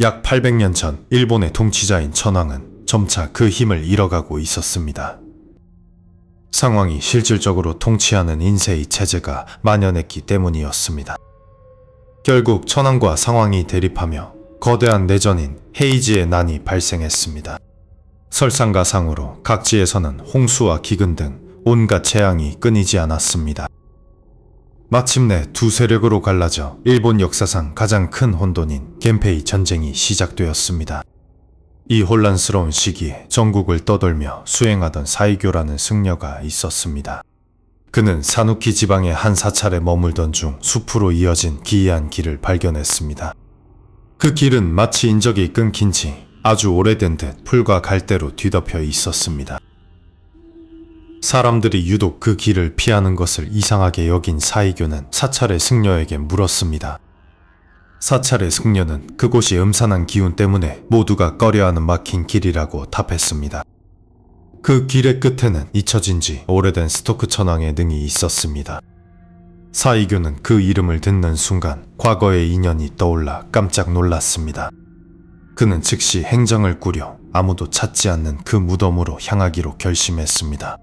약 800년 전 일본의 통치자인 천황은 점차 그 힘을 잃어가고 있었습니다. 상황이 실질적으로 통치하는 인세의 체제가 만연했기 때문이었습니다. 결국 천황과 상황이 대립하며 거대한 내전인 헤이지의 난이 발생했습니다. 설상가상으로 각지에서는 홍수와 기근 등 온갖 재앙이 끊이지 않았습니다. 마침내 두 세력으로 갈라져 일본 역사상 가장 큰 혼돈인 겐페이 전쟁이 시작되었습니다. 이 혼란스러운 시기에 전국을 떠돌며 수행하던 사이교라는 승려가 있었습니다. 그는 사누키 지방의 한 사찰에 머물던 중 숲으로 이어진 기이한 길을 발견했습니다. 그 길은 마치 인적이 끊긴 지 아주 오래된 듯 풀과 갈대로 뒤덮여 있었습니다. 사람들이 유독 그 길을 피하는 것을 이상하게 여긴 사이교는 사찰의 승려에게 물었습니다. 사찰의 승려는 그곳이 음산한 기운 때문에 모두가 꺼려하는 막힌 길이라고 답했습니다. 그 길의 끝에는 잊혀진 지 오래된 스토크 천왕의 능이 있었습니다. 사이교는 그 이름을 듣는 순간 과거의 인연이 떠올라 깜짝 놀랐습니다. 그는 즉시 행정을 꾸려 아무도 찾지 않는 그 무덤으로 향하기로 결심했습니다.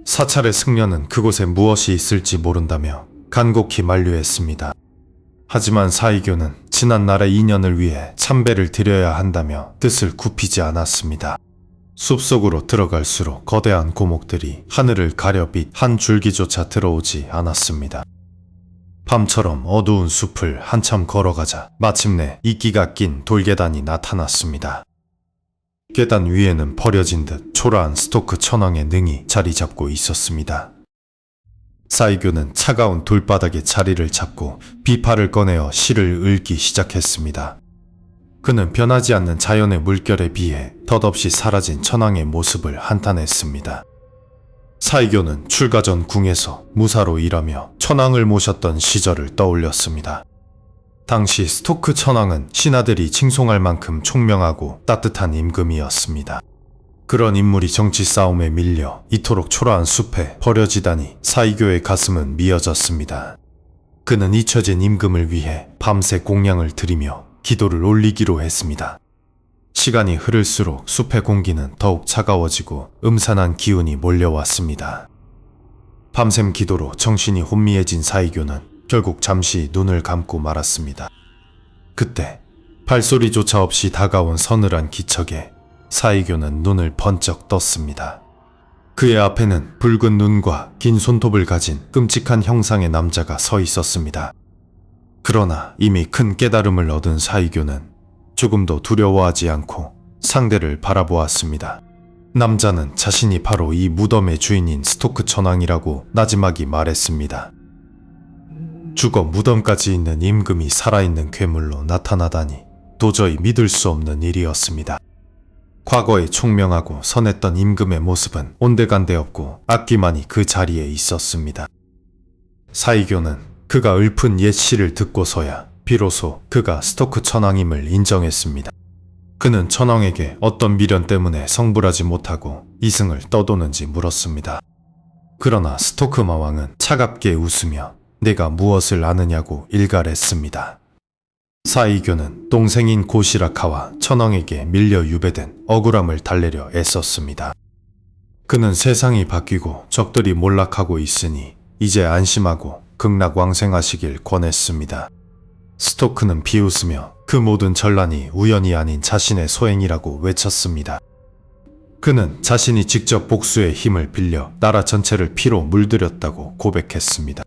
사찰의 승려는 그곳에 무엇이 있을지 모른다며 간곡히 만류했습니다. 하지만 사이교는 지난날의 인연을 위해 참배를 드려야 한다며 뜻을 굽히지 않았습니다. 숲속으로 들어갈수록 거대한 고목들이 하늘을 가려 빛 한 줄기조차 들어오지 않았습니다. 밤처럼 어두운 숲을 한참 걸어가자 마침내 이끼가 낀 돌계단이 나타났습니다. 계단 위에는 버려진 듯 초라한 스토크 천왕의 능이 자리 잡고 있었습니다. 사이교는 차가운 돌바닥에 자리를 잡고 비파를 꺼내어 실을 읊기 시작했습니다. 그는 변하지 않는 자연의 물결에 비해 덧없이 사라진 천황의 모습을 한탄했습니다. 사이교는 출가 전 궁에서 무사로 일하며 천황을 모셨던 시절을 떠올렸습니다. 당시 스토크 천황은 신하들이 칭송할 만큼 총명하고 따뜻한 임금이었습니다. 그런 인물이 정치 싸움에 밀려 이토록 초라한 숲에 버려지다니 사이교의 가슴은 미어졌습니다. 그는 잊혀진 임금을 위해 밤새 공양을 드리며 기도를 올리기로 했습니다. 시간이 흐를수록 숲의 공기는 더욱 차가워지고 음산한 기운이 몰려왔습니다. 밤샘 기도로 정신이 혼미해진 사이교는 결국 잠시 눈을 감고 말았습니다. 그때 발소리조차 없이 다가온 서늘한 기척에 사이교는 눈을 번쩍 떴습니다. 그의 앞에는 붉은 눈과 긴 손톱을 가진 끔찍한 형상의 남자가 서 있었습니다. 그러나 이미 큰 깨달음을 얻은 사이교는 조금도 두려워하지 않고 상대를 바라보았습니다. 남자는 자신이 바로 이 무덤의 주인인 스토크 천왕이라고 나지막이 말했습니다. 죽어 무덤까지 있는 임금이 살아있는 괴물로 나타나다니 도저히 믿을 수 없는 일이었습니다. 과거에 총명하고 선했던 임금의 모습은 온데간데 없고 악기만이 그 자리에 있었습니다. 사이교는 그가 읊은 옛 시를 듣고서야 비로소 그가 스토크 천왕임을 인정했습니다. 그는 천왕에게 어떤 미련 때문에 성불하지 못하고 이승을 떠도는지 물었습니다. 그러나 스토크 마왕은 차갑게 웃으며 내가 무엇을 아느냐고 일갈했습니다. 사이교는 동생인 고시라카와 천왕에게 밀려 유배된 억울함을 달래려 애썼습니다. 그는 세상이 바뀌고 적들이 몰락하고 있으니 이제 안심하고 극락왕생하시길 권했습니다. 스토크는 비웃으며 그 모든 전란이 우연이 아닌 자신의 소행이라고 외쳤습니다. 그는 자신이 직접 복수의 힘을 빌려 나라 전체를 피로 물들였다고 고백했습니다.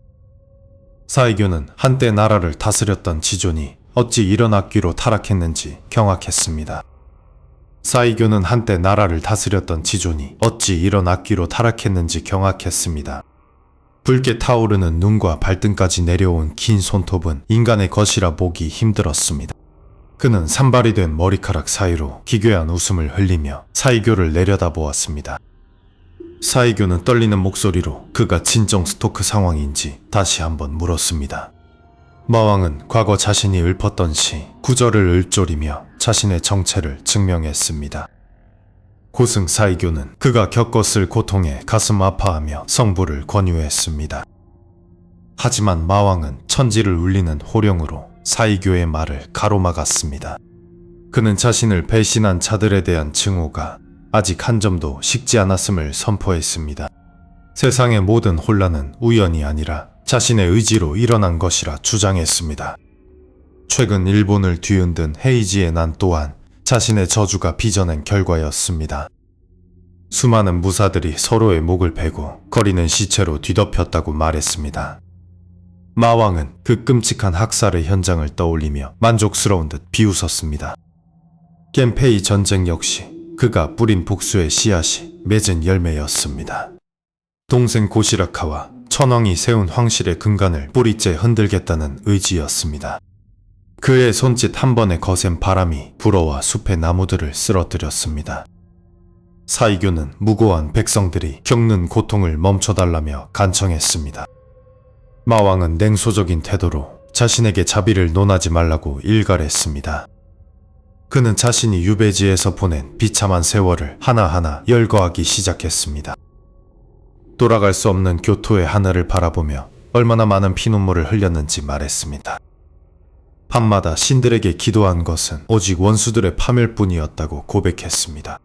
사이교는 한때 나라를 다스렸던 지존이 어찌 이런 악귀로 타락했는지 경악했습니다. 사이교는 한때 나라를 다스렸던 지존이 어찌 이런 악귀로 타락했는지 경악했습니다. 붉게 타오르는 눈과 발등까지 내려온 긴 손톱은 인간의 것이라 보기 힘들었습니다. 그는 산발이 된 머리카락 사이로 기괴한 웃음을 흘리며 사이교를 내려다보았습니다. 사이교는 떨리는 목소리로 그가 진정 스토크 상황인지 다시 한번 물었습니다. 마왕은 과거 자신이 읊었던 시 구절을 읊조리며 자신의 정체를 증명했습니다. 고승 사이교는 그가 겪었을 고통에 가슴 아파하며 성불을 권유했습니다. 하지만 마왕은 천지를 울리는 호령으로 사이교의 말을 가로막았습니다. 그는 자신을 배신한 자들에 대한 증오가 아직 한 점도 식지 않았음을 선포했습니다. 세상의 모든 혼란은 우연이 아니라 자신의 의지로 일어난 것이라 주장했습니다. 최근 일본을 뒤흔든 헤이지의 난 또한 자신의 저주가 빚어낸 결과였습니다. 수많은 무사들이 서로의 목을 베고 거리는 시체로 뒤덮였다고 말했습니다. 마왕은 그 끔찍한 학살의 현장을 떠올리며 만족스러운 듯 비웃었습니다. 겐페이 전쟁 역시 그가 뿌린 복수의 씨앗이 맺은 열매였습니다. 동생 고시라카와 천왕이 세운 황실의 근간을 뿌리째 흔들겠다는 의지였습니다. 그의 손짓 한 번에 거센 바람이 불어와 숲의 나무들을 쓰러뜨렸습니다. 사이교는 무고한 백성들이 겪는 고통을 멈춰달라며 간청했습니다. 마왕은 냉소적인 태도로 자신에게 자비를 논하지 말라고 일갈했습니다. 그는 자신이 유배지에서 보낸 비참한 세월을 하나하나 열거하기 시작했습니다. 돌아갈 수 없는 교토의 하늘을 바라보며 얼마나 많은 피눈물을 흘렸는지 말했습니다. 밤마다 신들에게 기도한 것은 오직 원수들의 파멸뿐이었다고 고백했습니다.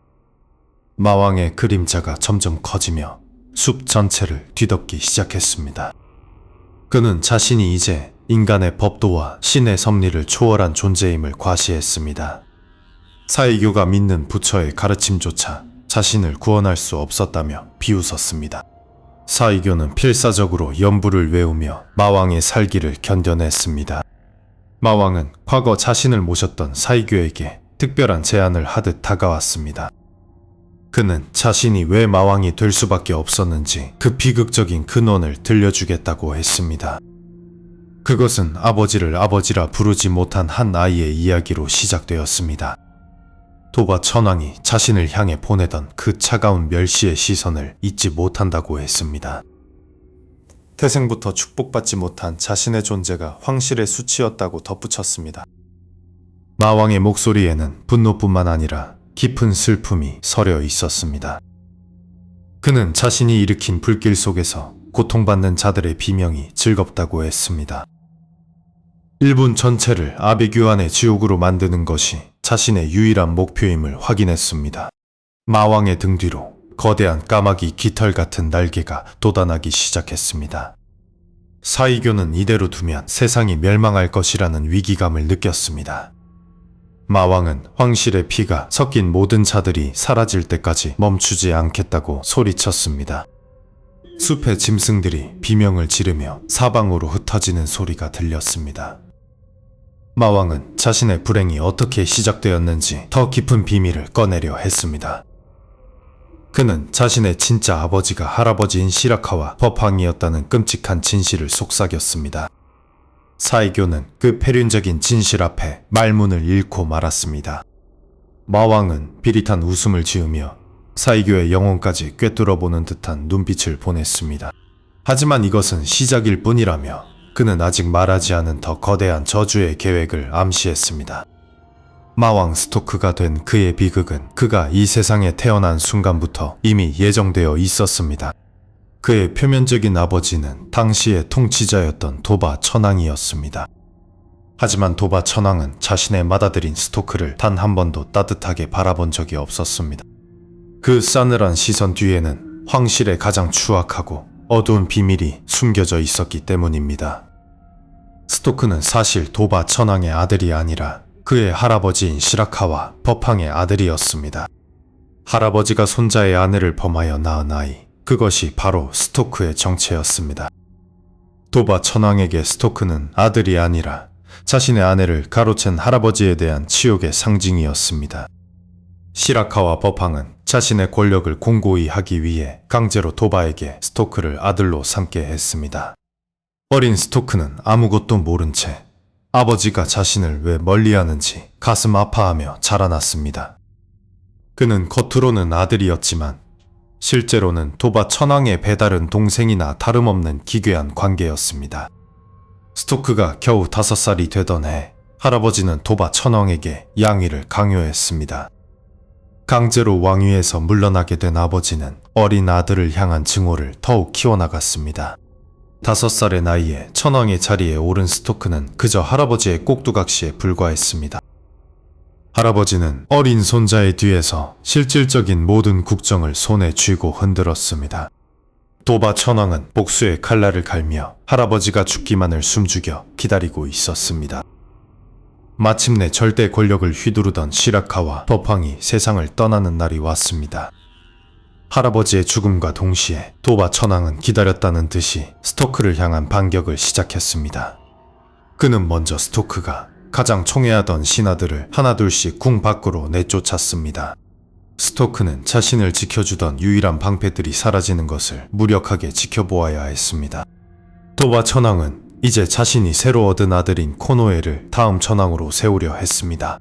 마왕의 그림자가 점점 커지며 숲 전체를 뒤덮기 시작했습니다. 그는 자신이 이제 인간의 법도와 신의 섭리를 초월한 존재임을 과시했습니다. 사이교가 믿는 부처의 가르침조차 자신을 구원할 수 없었다며 비웃었습니다. 사이교는 필사적으로 연부를 외우며 마왕의 살기를 견뎌냈습니다. 마왕은 과거 자신을 모셨던 사이교에게 특별한 제안을 하듯 다가왔습니다. 그는 자신이 왜 마왕이 될 수밖에 없었는지 그 비극적인 근원을 들려주겠다고 했습니다. 그것은 아버지를 아버지라 부르지 못한 한 아이의 이야기로 시작되었습니다. 도바 천왕이 자신을 향해 보내던 그 차가운 멸시의 시선을 잊지 못한다고 했습니다. 태생부터 축복받지 못한 자신의 존재가 황실의 수치였다고 덧붙였습니다. 마왕의 목소리에는 분노뿐만 아니라 깊은 슬픔이 서려 있었습니다. 그는 자신이 일으킨 불길 속에서 고통받는 자들의 비명이 즐겁다고 했습니다. 일본 전체를 아비규환의 지옥으로 만드는 것이 자신의 유일한 목표임을 확인했습니다. 마왕의 등 뒤로 거대한 까마귀 깃털 같은 날개가 돋아나기 시작했습니다. 사이교는 이대로 두면 세상이 멸망할 것이라는 위기감을 느꼈습니다. 마왕은 황실의 피가 섞인 모든 자들이 사라질 때까지 멈추지 않겠다고 소리쳤습니다. 숲의 짐승들이 비명을 지르며 사방으로 흩어지는 소리가 들렸습니다. 마왕은 자신의 불행이 어떻게 시작되었는지 더 깊은 비밀을 꺼내려 했습니다. 그는 자신의 진짜 아버지가 할아버지인 시라카와 법황이었다는 끔찍한 진실을 속삭였습니다. 사이교는 그 폐륜적인 진실 앞에 말문을 잃고 말았습니다. 마왕은 비릿한 웃음을 지으며 사이교의 영혼까지 꿰뚫어보는 듯한 눈빛을 보냈습니다. 하지만 이것은 시작일 뿐이라며 그는 아직 말하지 않은 더 거대한 저주의 계획을 암시했습니다. 마왕 스토크가 된 그의 비극은 그가 이 세상에 태어난 순간부터 이미 예정되어 있었습니다. 그의 표면적인 아버지는 당시의 통치자였던 도바 천왕이었습니다. 하지만 도바 천왕은 자신의 맏아들인 스토크를 단 한 번도 따뜻하게 바라본 적이 없었습니다. 그 싸늘한 시선 뒤에는 황실의 가장 추악하고 어두운 비밀이 숨겨져 있었기 때문입니다. 스토크는 사실 도바 천왕의 아들이 아니라 그의 할아버지인 시라카와 법황의 아들이었습니다. 할아버지가 손자의 아내를 범하여 낳은 아이, 그것이 바로 스토크의 정체였습니다. 도바 천왕에게 스토크는 아들이 아니라 자신의 아내를 가로챈 할아버지에 대한 치욕의 상징이었습니다. 시라카와 법황은 자신의 권력을 공고히 하기 위해 강제로 도바에게 스토크를 아들로 삼게 했습니다. 어린 스토크는 아무것도 모른 채 아버지가 자신을 왜 멀리하는지 가슴 아파하며 자라났습니다. 그는 겉으로는 아들이었지만 실제로는 도바 천왕의 배다른 동생이나 다름없는 기괴한 관계였습니다. 스토크가 겨우 5살이 되던 해 할아버지는 도바 천왕에게 양위를 강요했습니다. 강제로 왕위에서 물러나게 된 아버지는 어린 아들을 향한 증오를 더욱 키워나갔습니다. 5살의 나이에 천왕의 자리에 오른 스토크는 그저 할아버지의 꼭두각시에 불과했습니다. 할아버지는 어린 손자의 뒤에서 실질적인 모든 국정을 손에 쥐고 흔들었습니다. 도바 천왕은 복수의 칼날을 갈며 할아버지가 죽기만을 숨죽여 기다리고 있었습니다. 마침내 절대 권력을 휘두르던 시라카와 법황이 세상을 떠나는 날이 왔습니다. 할아버지의 죽음과 동시에 도바 천왕은 기다렸다는 듯이 스토크를 향한 반격을 시작했습니다. 그는 먼저 스토크가 가장 총애하던 신하들을 하나둘씩 궁 밖으로 내쫓았습니다. 스토크는 자신을 지켜주던 유일한 방패들이 사라지는 것을 무력하게 지켜보아야 했습니다. 도바 천왕은 이제 자신이 새로 얻은 아들인 코노에를 다음 천왕으로 세우려 했습니다.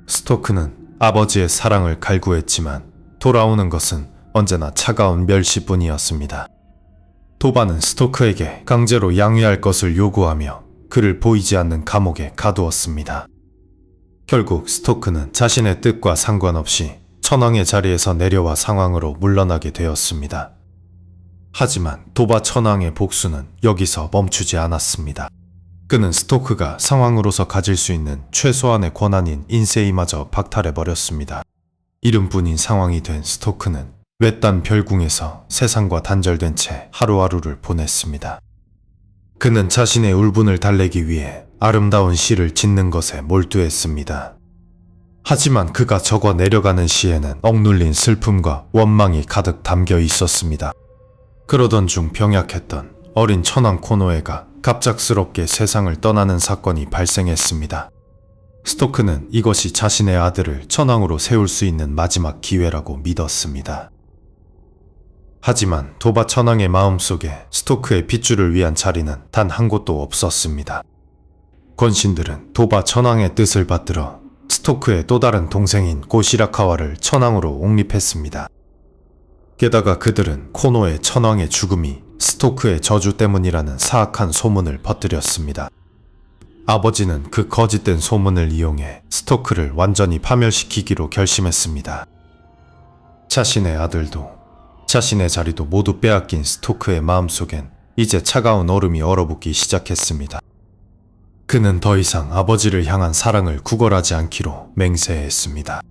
스토크는 아버지의 사랑을 갈구했지만 돌아오는 것은 언제나 차가운 멸시뿐이었습니다. 도바는 스토크에게 강제로 양위할 것을 요구하며 그를 보이지 않는 감옥에 가두었습니다. 결국 스토크는 자신의 뜻과 상관없이 천왕의 자리에서 내려와 상황으로 물러나게 되었습니다. 하지만 도바 천왕의 복수는 여기서 멈추지 않았습니다. 그는 스토크가 상황으로서 가질 수 있는 최소한의 권한인 인세이마저 박탈해버렸습니다. 이름뿐인 상황이 된 스토크는 외딴 별궁에서 세상과 단절된 채 하루하루를 보냈습니다. 그는 자신의 울분을 달래기 위해 아름다운 시를 짓는 것에 몰두했습니다. 하지만 그가 적어 내려가는 시에는 억눌린 슬픔과 원망이 가득 담겨 있었습니다. 그러던 중 병약했던 어린 천왕 코노에가 갑작스럽게 세상을 떠나는 사건이 발생했습니다. 스토크는 이것이 자신의 아들을 천왕으로 세울 수 있는 마지막 기회라고 믿었습니다. 하지만 도바 천왕의 마음속에 스토크의 핏줄을 위한 자리는 단 한 곳도 없었습니다. 권신들은 도바 천왕의 뜻을 받들어 스토크의 또 다른 동생인 고시라카와를 천왕으로 옹립했습니다. 게다가 그들은 코노의 천왕의 죽음이 스토크의 저주 때문이라는 사악한 소문을 퍼뜨렸습니다. 아버지는 그 거짓된 소문을 이용해 스토크를 완전히 파멸시키기로 결심했습니다. 자신의 아들도 자신의 자리도 모두 빼앗긴 스토크의 마음속엔 이제 차가운 얼음이 얼어붙기 시작했습니다. 그는 더 이상 아버지를 향한 사랑을 구걸하지 않기로 맹세했습니다.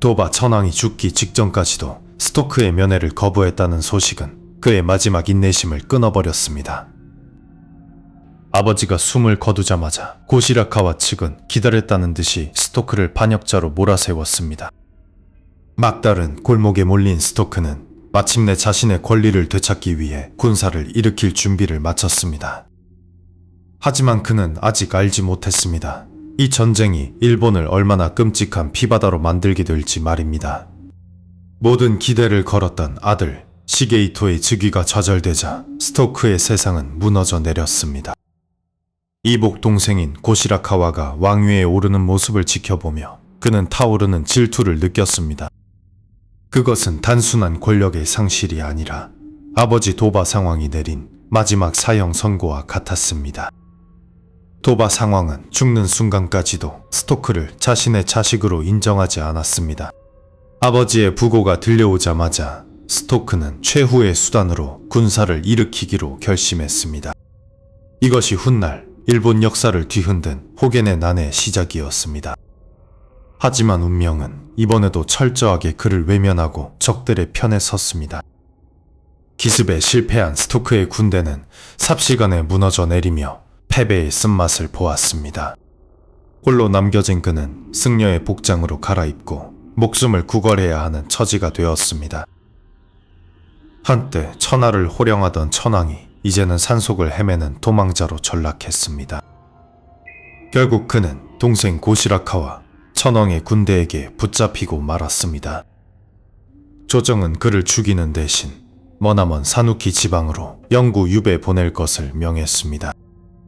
도바 천왕이 죽기 직전까지도 스토크의 면회를 거부했다는 소식은 그의 마지막 인내심을 끊어버렸습니다. 아버지가 숨을 거두자마자 고시라카와 측은 기다렸다는 듯이 스토크를 반역자로 몰아세웠습니다. 막다른 골목에 몰린 스토크는 마침내 자신의 권리를 되찾기 위해 군사를 일으킬 준비를 마쳤습니다. 하지만 그는 아직 알지 못했습니다. 이 전쟁이 일본을 얼마나 끔찍한 피바다로 만들게 될지 말입니다. 모든 기대를 걸었던 아들 시게이토의 즉위가 좌절되자 스토크의 세상은 무너져 내렸습니다. 이복 동생인 고시라카와가 왕위에 오르는 모습을 지켜보며 그는 타오르는 질투를 느꼈습니다. 그것은 단순한 권력의 상실이 아니라 아버지 도바 상황이 내린 마지막 사형 선고와 같았습니다. 도바 상황은 죽는 순간까지도 스토크를 자신의 자식으로 인정하지 않았습니다. 아버지의 부고가 들려오자마자 스토크는 최후의 수단으로 군사를 일으키기로 결심했습니다. 이것이 훗날 일본 역사를 뒤흔든 호겐의 난의 시작이었습니다. 하지만 운명은 이번에도 철저하게 그를 외면하고 적들의 편에 섰습니다. 기습에 실패한 스토크의 군대는 삽시간에 무너져 내리며 패배의 쓴맛을 보았습니다. 홀로 남겨진 그는 승려의 복장으로 갈아입고 목숨을 구걸해야 하는 처지가 되었습니다. 한때 천하를 호령하던 천왕이 이제는 산속을 헤매는 도망자로 전락했습니다. 결국 그는 동생 고시라카와 천왕의 군대에게 붙잡히고 말았습니다. 조정은 그를 죽이는 대신 머나먼 사누키 지방으로 영구 유배 보낼 것을 명했습니다.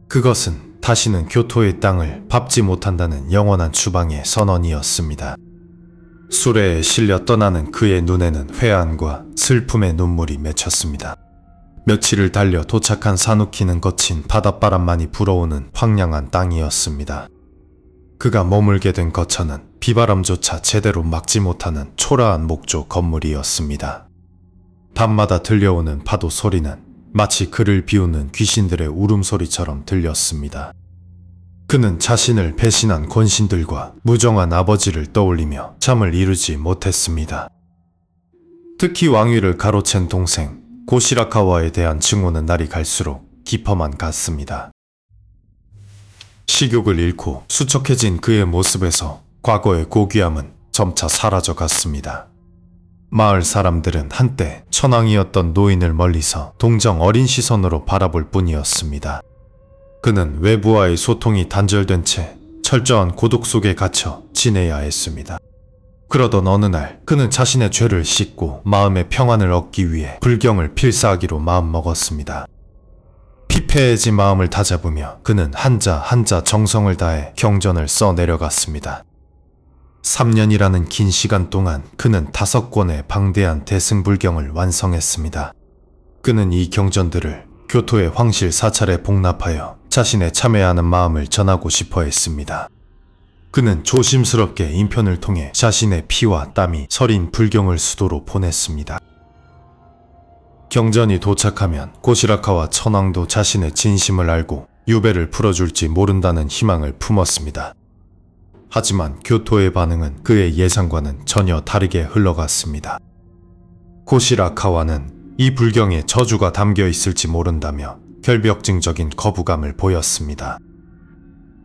그것은 다시는 교토의 땅을 밟지 못한다는 영원한 추방의 선언이었습니다. 수레에 실려 떠나는 그의 눈에는 회한과 슬픔의 눈물이 맺혔습니다. 며칠을 달려 도착한 사누키는 거친 바닷바람만이 불어오는 황량한 땅이었습니다. 그가 머물게 된 거처는 비바람조차 제대로 막지 못하는 초라한 목조 건물이었습니다. 밤마다 들려오는 파도 소리는 마치 그를 비우는 귀신들의 울음소리처럼 들렸습니다. 그는 자신을 배신한 권신들과 무정한 아버지를 떠올리며 잠을 이루지 못했습니다. 특히 왕위를 가로챈 동생 고시라카와에 대한 증오는 날이 갈수록 깊어만 갔습니다. 식욕을 잃고 수척해진 그의 모습에서 과거의 고귀함은 점차 사라져 갔습니다. 마을 사람들은 한때 천황이었던 노인을 멀리서 동정 어린 시선으로 바라볼 뿐이었습니다. 그는 외부와의 소통이 단절된 채 철저한 고독 속에 갇혀 지내야 했습니다. 그러던 어느 날 그는 자신의 죄를 씻고 마음의 평안을 얻기 위해 불경을 필사하기로 마음먹었습니다. 피폐해진 마음을 다잡으며 그는 한자 한자 정성을 다해 경전을 써 내려갔습니다. 3년이라는 긴 시간 동안 그는 5권의 방대한 대승불경을 완성했습니다. 그는 이 경전들을 교토의 황실 사찰에 복납하여 자신의 참회하는 마음을 전하고 싶어 했습니다. 그는 조심스럽게 인편을 통해 자신의 피와 땀이 서린 불경을 수도로 보냈습니다. 경전이 도착하면 고시라카와 천황도 자신의 진심을 알고 유배를 풀어줄지 모른다는 희망을 품었습니다. 하지만 교토의 반응은 그의 예상과는 전혀 다르게 흘러갔습니다. 고시라카와는 이 불경에 저주가 담겨 있을지 모른다며 결벽증적인 거부감을 보였습니다.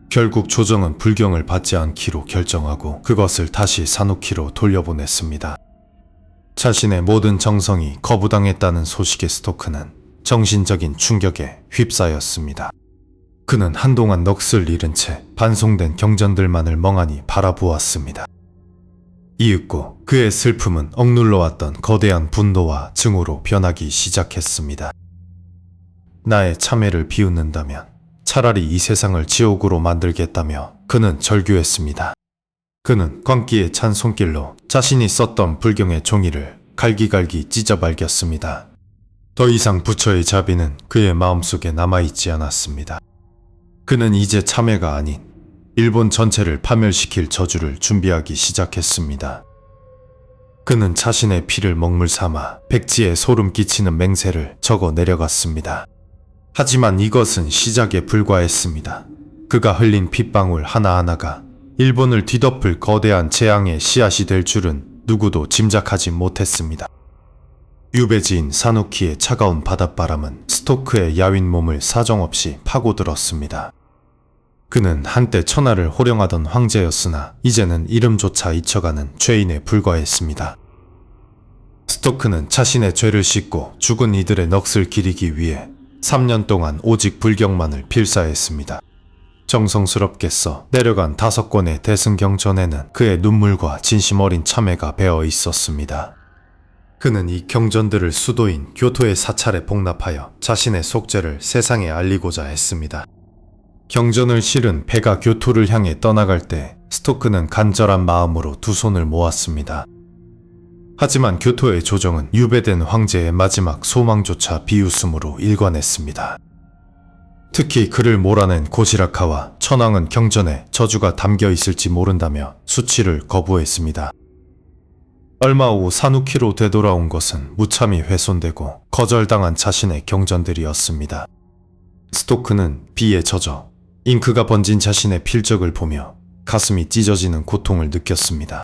결국 조정은 불경을 받지 않기로 결정하고 그것을 다시 사누키로 돌려보냈습니다. 자신의 모든 정성이 거부당했다는 소식의 스토크는 정신적인 충격에 휩싸였습니다. 그는 한동안 넋을 잃은 채 반송된 경전들만을 멍하니 바라보았습니다. 이윽고 그의 슬픔은 억눌러왔던 거대한 분노와 증오로 변하기 시작했습니다. 나의 참회를 비웃는다면 차라리 이 세상을 지옥으로 만들겠다며 그는 절규했습니다. 그는 광기에 찬 손길로 자신이 썼던 불경의 종이를 갈기갈기 찢어 발겼습니다. 더 이상 부처의 자비는 그의 마음속에 남아있지 않았습니다. 그는 이제 참회가 아닌 일본 전체를 파멸시킬 저주를 준비하기 시작했습니다. 그는 자신의 피를 먹물 삼아 백지에 소름 끼치는 맹세를 적어 내려갔습니다. 하지만 이것은 시작에 불과했습니다. 그가 흘린 핏방울 하나하나가 일본을 뒤덮을 거대한 재앙의 씨앗이 될 줄은 누구도 짐작하지 못했습니다. 유배지인 사누키의 차가운 바닷바람은 스토크의 야윈 몸을 사정없이 파고들었습니다. 그는 한때 천하를 호령하던 황제였으나 이제는 이름조차 잊혀가는 죄인에 불과했습니다. 스토크는 자신의 죄를 씻고 죽은 이들의 넋을 기리기 위해 3년 동안 오직 불경만을 필사했습니다. 정성스럽게 써 내려간 5권의 대승경전에는 그의 눈물과 진심 어린 참회가 배어 있었습니다. 그는 이 경전들을 수도인 교토의 사찰에 복납하여 자신의 속죄를 세상에 알리고자 했습니다. 경전을 실은 배가 교토를 향해 떠나갈 때 스토크는 간절한 마음으로 두 손을 모았습니다. 하지만 교토의 조정은 유배된 황제의 마지막 소망조차 비웃음으로 일관했습니다. 특히 그를 몰아낸 고시라카와 천황은 경전에 저주가 담겨 있을지 모른다며 수치를 거부했습니다. 얼마 후 사누키로 되돌아온 것은 무참히 훼손되고 거절당한 자신의 경전들이었습니다. 스토크는 비에 젖어 잉크가 번진 자신의 필적을 보며 가슴이 찢어지는 고통을 느꼈습니다.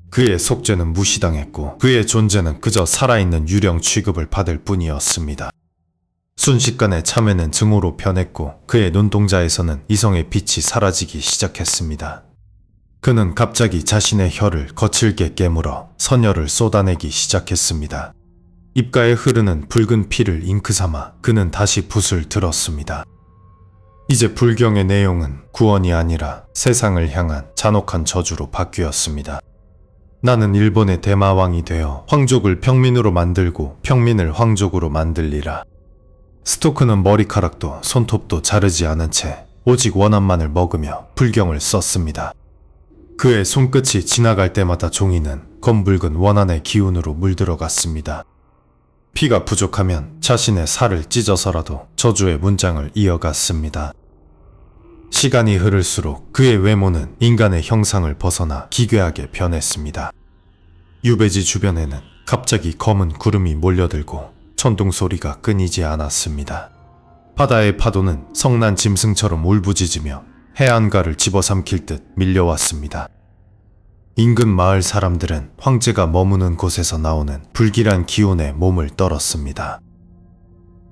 그의 속죄는 무시당했고 그의 존재는 그저 살아있는 유령 취급을 받을 뿐이었습니다. 순식간에 참회는 증오로 변했고 그의 눈동자에서는 이성의 빛이 사라지기 시작했습니다. 그는 갑자기 자신의 혀를 거칠게 깨물어 선혈을 쏟아내기 시작했습니다. 입가에 흐르는 붉은 피를 잉크 삼아 그는 다시 붓을 들었습니다. 이제 불경의 내용은 구원이 아니라 세상을 향한 잔혹한 저주로 바뀌었습니다. 나는 일본의 대마왕이 되어 황족을 평민으로 만들고 평민을 황족으로 만들리라. 스토크는 머리카락도 손톱도 자르지 않은 채 오직 원한만을 먹으며 불경을 썼습니다. 그의 손끝이 지나갈 때마다 종이는 검붉은 원한의 기운으로 물들어갔습니다. 피가 부족하면 자신의 살을 찢어서라도 저주의 문장을 이어갔습니다. 시간이 흐를수록 그의 외모는 인간의 형상을 벗어나 기괴하게 변했습니다. 유배지 주변에는 갑자기 검은 구름이 몰려들고 천둥 소리가 끊이지 않았습니다. 바다의 파도는 성난 짐승처럼 울부짖으며 해안가를 집어삼킬 듯 밀려왔습니다. 인근 마을 사람들은 황제가 머무는 곳에서 나오는 불길한 기운에 몸을 떨었습니다.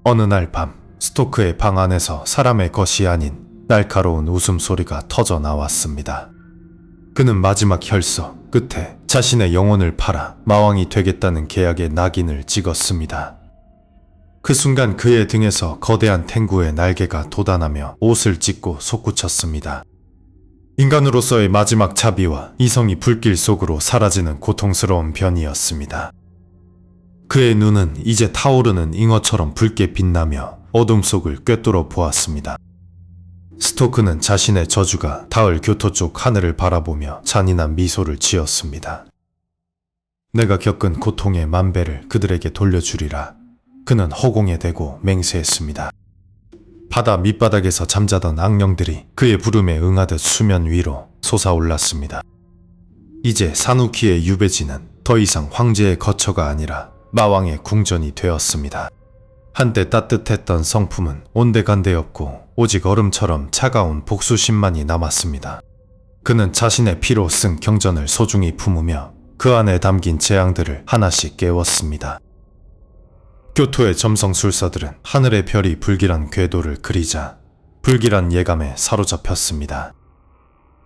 어느 날 밤, 스토크의 방 안에서 사람의 것이 아닌 날카로운 웃음소리가 터져 나왔습니다. 그는 마지막 혈서 끝에 자신의 영혼을 팔아 마왕이 되겠다는 계약의 낙인을 찍었습니다. 그 순간 그의 등에서 거대한 탱구의 날개가 돋아나며 옷을 찢고 솟구쳤습니다. 인간으로서의 마지막 자비와 이성이 불길 속으로 사라지는 고통스러운 변이였습니다. 그의 눈은 이제 타오르는 잉어처럼 붉게 빛나며 어둠 속을 꿰뚫어 보았습니다. 스토크는 자신의 저주가 닿을 교토 쪽 하늘을 바라보며 잔인한 미소를 지었습니다. 내가 겪은 고통의 만배를 그들에게 돌려주리라. 그는 허공에 대고 맹세했습니다. 바다 밑바닥에서 잠자던 악령들이 그의 부름에 응하듯 수면 위로 솟아올랐습니다. 이제 사누키의 유배지는 더 이상 황제의 거처가 아니라 마왕의 궁전이 되었습니다. 한때 따뜻했던 성품은 온데간데 없고 오직 얼음처럼 차가운 복수심만이 남았습니다. 그는 자신의 피로 쓴 경전을 소중히 품으며 그 안에 담긴 재앙들을 하나씩 깨웠습니다. 교토의 점성술사들은 하늘의 별이 불길한 궤도를 그리자 불길한 예감에 사로잡혔습니다.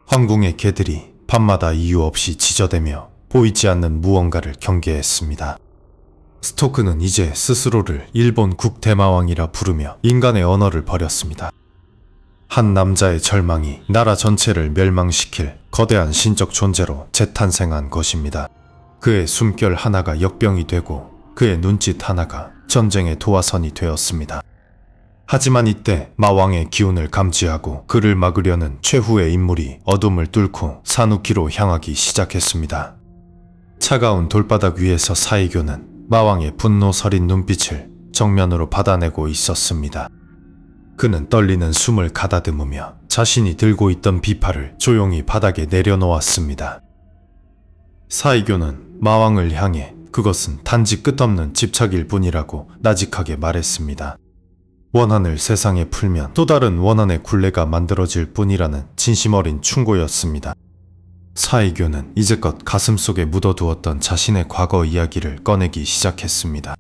황궁의 개들이 밤마다 이유 없이 지저대며 보이지 않는 무언가를 경계했습니다. 스토크는 이제 스스로를 일본 국대마왕이라 부르며 인간의 언어를 버렸습니다. 한 남자의 절망이 나라 전체를 멸망시킬 거대한 신적 존재로 재탄생한 것입니다. 그의 숨결 하나가 역병이 되고 그의 눈짓 하나가 전쟁의 도화선이 되었습니다. 하지만 이때 마왕의 기운을 감지하고 그를 막으려는 최후의 인물이 어둠을 뚫고 사누키로 향하기 시작했습니다. 차가운 돌바닥 위에서 사이교는 마왕의 분노 서린 눈빛을 정면으로 받아내고 있었습니다. 그는 떨리는 숨을 가다듬으며 자신이 들고 있던 비파를 조용히 바닥에 내려놓았습니다. 사이교는 마왕을 향해 그것은 단지 끝없는 집착일 뿐이라고 나직하게 말했습니다. 원한을 세상에 풀면 또 다른 원한의 굴레가 만들어질 뿐이라는 진심 어린 충고였습니다. 사이교는 이제껏 가슴속에 묻어두었던 자신의 과거 이야기를 꺼내기 시작했습니다.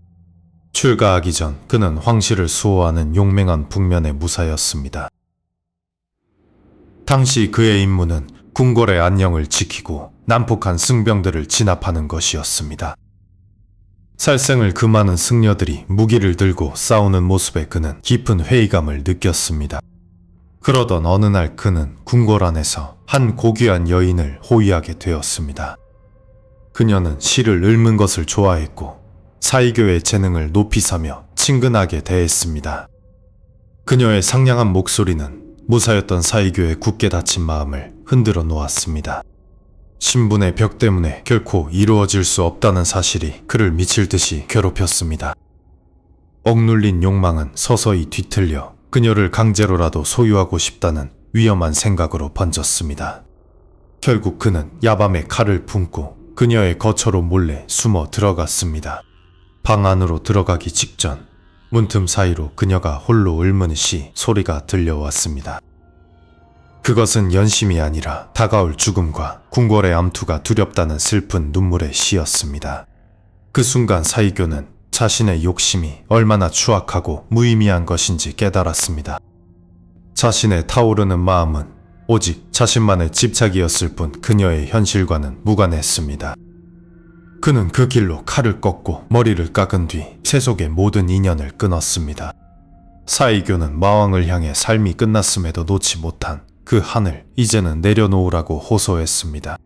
출가하기 전 그는 황실을 수호하는 용맹한 북면의 무사였습니다. 당시 그의 임무는 궁궐의 안녕을 지키고 난폭한 승병들을 진압하는 것이었습니다. 살생을 금하는 승려들이 무기를 들고 싸우는 모습에 그는 깊은 회의감을 느꼈습니다. 그러던 어느 날 그는 궁궐 안에서 한 고귀한 여인을 호위하게 되었습니다. 그녀는 시를 읊는 것을 좋아했고 사이교의 재능을 높이 사며 친근하게 대했습니다. 그녀의 상냥한 목소리는 무사였던 사이교의 굳게 닫힌 마음을 흔들어 놓았습니다. 신분의 벽 때문에 결코 이루어질 수 없다는 사실이 그를 미칠 듯이 괴롭혔습니다. 억눌린 욕망은 서서히 뒤틀려 그녀를 강제로라도 소유하고 싶다는 위험한 생각으로 번졌습니다. 결국 그는 야밤에 칼을 품고 그녀의 거처로 몰래 숨어 들어갔습니다. 방 안으로 들어가기 직전 문틈 사이로 그녀가 홀로 읊은 시 소리가 들려왔습니다. 그것은 연심이 아니라 다가올 죽음과 궁궐의 암투가 두렵다는 슬픈 눈물의 시였습니다. 그 순간 사이교는 자신의 욕심이 얼마나 추악하고 무의미한 것인지 깨달았습니다. 자신의 타오르는 마음은 오직 자신만의 집착이었을 뿐 그녀의 현실과는 무관했습니다. 그는 그 길로 칼을 꺾고 머리를 깎은 뒤 세속의 모든 인연을 끊었습니다. 사이교는 마왕을 향해 삶이 끝났음에도 놓지 못한 그 하늘 이제는 내려놓으라고 호소했습니다.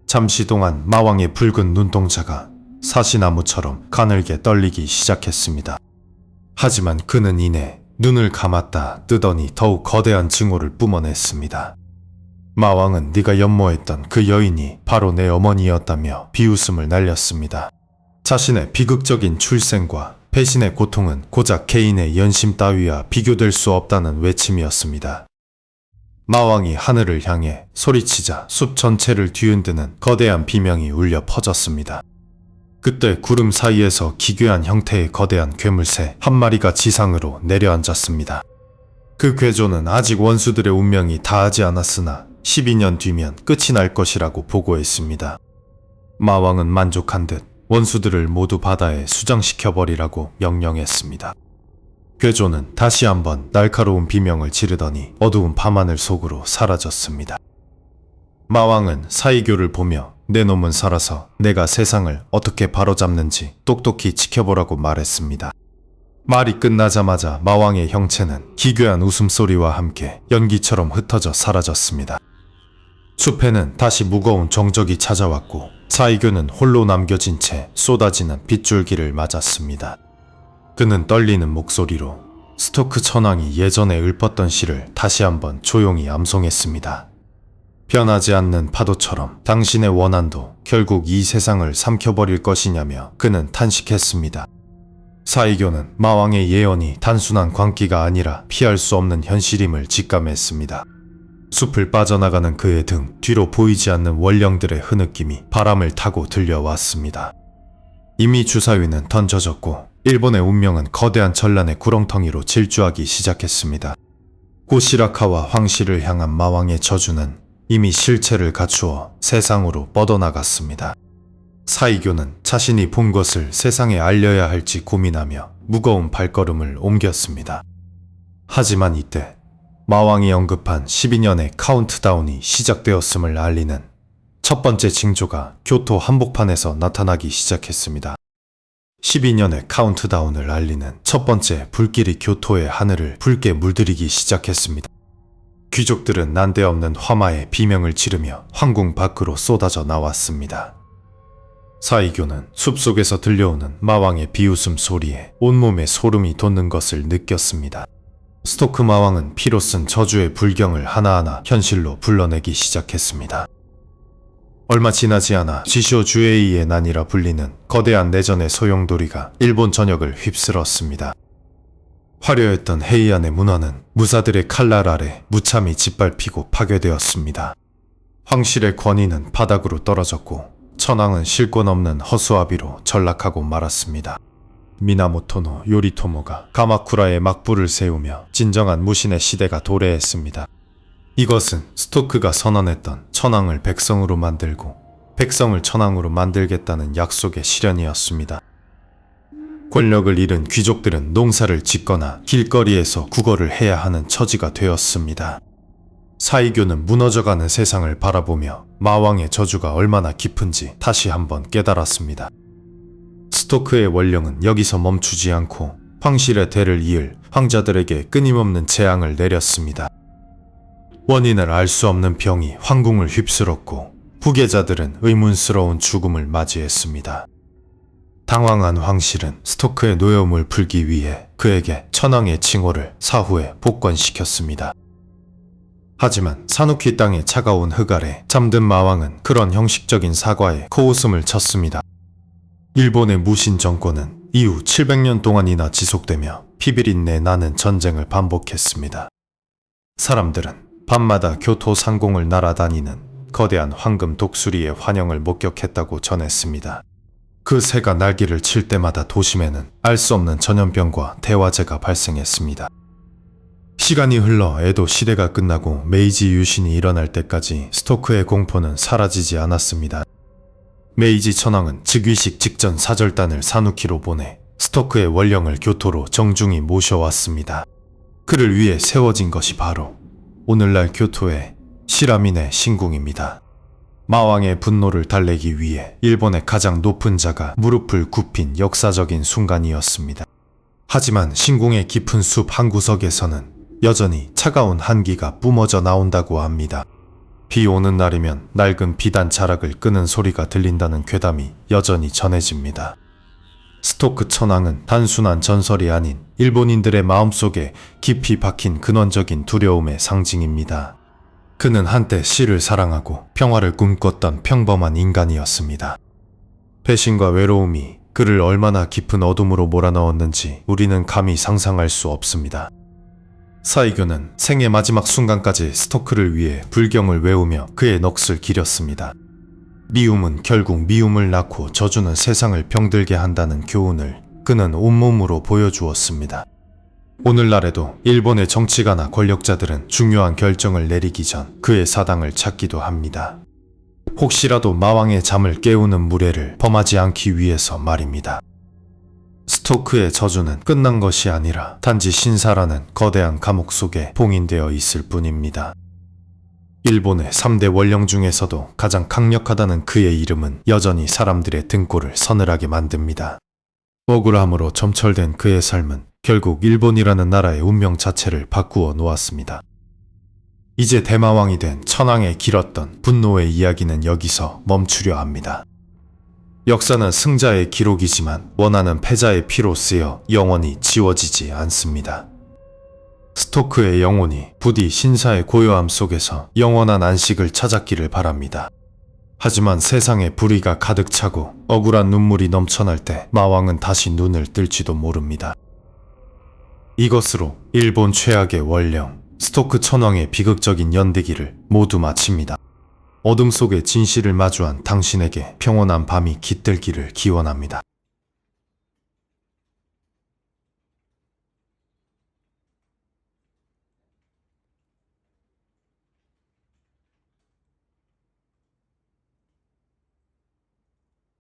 잠시 동안 마왕의 붉은 눈동자가 사시나무처럼 가늘게 떨리기 시작했습니다. 하지만 그는 이내 눈을 감았다 뜨더니 더욱 거대한 증오를 뿜어냈습니다. 마왕은 네가 연모했던 그 여인이 바로 내 어머니였다며 비웃음을 날렸습니다. 자신의 비극적인 출생과 배신의 고통은 고작 개인의 연심 따위와 비교될 수 없다는 외침이었습니다. 마왕이 하늘을 향해 소리치자 숲 전체를 뒤흔드는 거대한 비명이 울려 퍼졌습니다. 그때 구름 사이에서 기괴한 형태의 거대한 괴물새 한 마리가 지상으로 내려앉았습니다. 그 괴조는 아직 원수들의 운명이 다하지 않았으나 12년 뒤면 끝이 날 것이라고 보고했습니다. 마왕은 만족한 듯 원수들을 모두 바다에 수장시켜버리라고 명령했습니다. 괴조는 다시 한번 날카로운 비명을 지르더니 어두운 밤하늘 속으로 사라졌습니다. 마왕은 사이교를 보며 내 놈은 살아서 내가 세상을 어떻게 바로잡는지 똑똑히 지켜보라고 말했습니다. 말이 끝나자마자 마왕의 형체는 기괴한 웃음소리와 함께 연기처럼 흩어져 사라졌습니다. 숲에는 다시 무거운 정적이 찾아왔고 사이교는 홀로 남겨진 채 쏟아지는 빗줄기를 맞았습니다. 그는 떨리는 목소리로 스토크 천왕이 예전에 읊었던 시를 다시 한번 조용히 암송했습니다. 변하지 않는 파도처럼 당신의 원한도 결국 이 세상을 삼켜버릴 것이냐며 그는 탄식했습니다. 사이교는 마왕의 예언이 단순한 광기가 아니라 피할 수 없는 현실임을 직감했습니다. 숲을 빠져나가는 그의 등 뒤로 보이지 않는 원령들의 흐느낌이 바람을 타고 들려왔습니다. 이미 주사위는 던져졌고 일본의 운명은 거대한 전란의 구렁텅이로 질주하기 시작했습니다. 고시라카와 황실을 향한 마왕의 저주는 이미 실체를 갖추어 세상으로 뻗어나갔습니다. 사이교는 자신이 본 것을 세상에 알려야 할지 고민하며 무거운 발걸음을 옮겼습니다. 하지만 이때 마왕이 언급한 12년의 카운트다운이 시작되었음을 알리는 첫 번째 징조가 교토 한복판에서 나타나기 시작했습니다. 12년의 카운트다운을 알리는 첫 번째 불길이 교토의 하늘을 붉게 물들이기 시작했습니다. 귀족들은 난데없는 화마에 비명을 지르며 황궁 밖으로 쏟아져 나왔습니다. 사이교는 숲속에서 들려오는 마왕의 비웃음 소리에 온몸에 소름이 돋는 것을 느꼈습니다. 스토크 마왕은 피로 쓴 저주의 불경을 하나하나 현실로 불러내기 시작했습니다. 얼마 지나지 않아 지쇼 주에이의 난이라 불리는 거대한 내전의 소용돌이가 일본 전역을 휩쓸었습니다. 화려했던 헤이안의 문화는 무사들의 칼날 아래 무참히 짓밟히고 파괴되었습니다. 황실의 권위는 바닥으로 떨어졌고 천황은 실권 없는 허수아비로 전락하고 말았습니다. 미나모토노 요리토모가 가마쿠라에 막부를 세우며 진정한 무신의 시대가 도래했습니다. 이것은 스토크가 선언했던 천황을 백성으로 만들고 백성을 천황으로 만들겠다는 약속의 실현이었습니다. 권력을 잃은 귀족들은 농사를 짓거나 길거리에서 구걸을 해야 하는 처지가 되었습니다. 사이교는 무너져가는 세상을 바라보며 마왕의 저주가 얼마나 깊은지 다시 한번 깨달았습니다. 스토크의 원령은 여기서 멈추지 않고 황실의 대를 이을 황자들에게 끊임없는 재앙을 내렸습니다. 원인을 알 수 없는 병이 황궁을 휩쓸었고 후계자들은 의문스러운 죽음을 맞이했습니다. 당황한 황실은 스토크의 노여움을 풀기 위해 그에게 천황의 칭호를 사후에 복권시켰습니다. 하지만 사누키 땅의 차가운 흙 아래 잠든 마왕은 그런 형식적인 사과에 코웃음을 쳤습니다. 일본의 무신 정권은 이후 700년 동안이나 지속되며 피비린내 나는 전쟁을 반복했습니다. 사람들은 밤마다 교토 상공을 날아다니는 거대한 황금 독수리의 환영을 목격했다고 전했습니다. 그 새가 날개를 칠 때마다 도심에는 알 수 없는 전염병과 대화재가 발생했습니다. 시간이 흘러 에도 시대가 끝나고 메이지 유신이 일어날 때까지 스토크의 공포는 사라지지 않았습니다. 메이지 천황은 즉위식 직전 사절단을 사누키로 보내 스토크의 원령을 교토로 정중히 모셔왔습니다. 그를 위해 세워진 것이 바로 오늘날 교토의 시라미네 신궁입니다. 마왕의 분노를 달래기 위해 일본의 가장 높은 자가 무릎을 굽힌 역사적인 순간이었습니다. 하지만 신궁의 깊은 숲 한 구석에서는 여전히 차가운 한기가 뿜어져 나온다고 합니다. 비 오는 날이면 낡은 비단 자락을 끄는 소리가 들린다는 괴담이 여전히 전해집니다. 스토크 천황은 단순한 전설이 아닌 일본인들의 마음속에 깊이 박힌 근원적인 두려움의 상징입니다. 그는 한때 시를 사랑하고 평화를 꿈꿨던 평범한 인간이었습니다. 배신과 외로움이 그를 얼마나 깊은 어둠으로 몰아넣었는지 우리는 감히 상상할 수 없습니다. 사이교는 생의 마지막 순간까지 스토크를 위해 불경을 외우며 그의 넋을 기렸습니다. 미움은 결국 미움을 낳고 저주는 세상을 병들게 한다는 교훈을 그는 온몸으로 보여주었습니다. 오늘날에도 일본의 정치가나 권력자들은 중요한 결정을 내리기 전 그의 사당을 찾기도 합니다. 혹시라도 마왕의 잠을 깨우는 무례를 범하지 않기 위해서 말입니다. 스토크의 저주는 끝난 것이 아니라 단지 신사라는 거대한 감옥 속에 봉인되어 있을 뿐입니다. 일본의 3대 원령 중에서도 가장 강력하다는 그의 이름은 여전히 사람들의 등골을 서늘하게 만듭니다. 억울함으로 점철된 그의 삶은 결국 일본이라는 나라의 운명 자체를 바꾸어 놓았습니다. 이제 대마왕이 된 천황의 길었던 분노의 이야기는 여기서 멈추려 합니다. 역사는 승자의 기록이지만 원하는 패자의 피로 쓰여 영원히 지워지지 않습니다. 스토크의 영혼이 부디 신사의 고요함 속에서 영원한 안식을 찾았기를 바랍니다. 하지만 세상에 불의가 가득 차고 억울한 눈물이 넘쳐날 때 마왕은 다시 눈을 뜰지도 모릅니다. 이것으로 일본 최악의 원령 스토크 천왕의 비극적인 연대기를 모두 마칩니다. 어둠 속의 진실을 마주한 당신에게 평온한 밤이 깃들기를 기원합니다.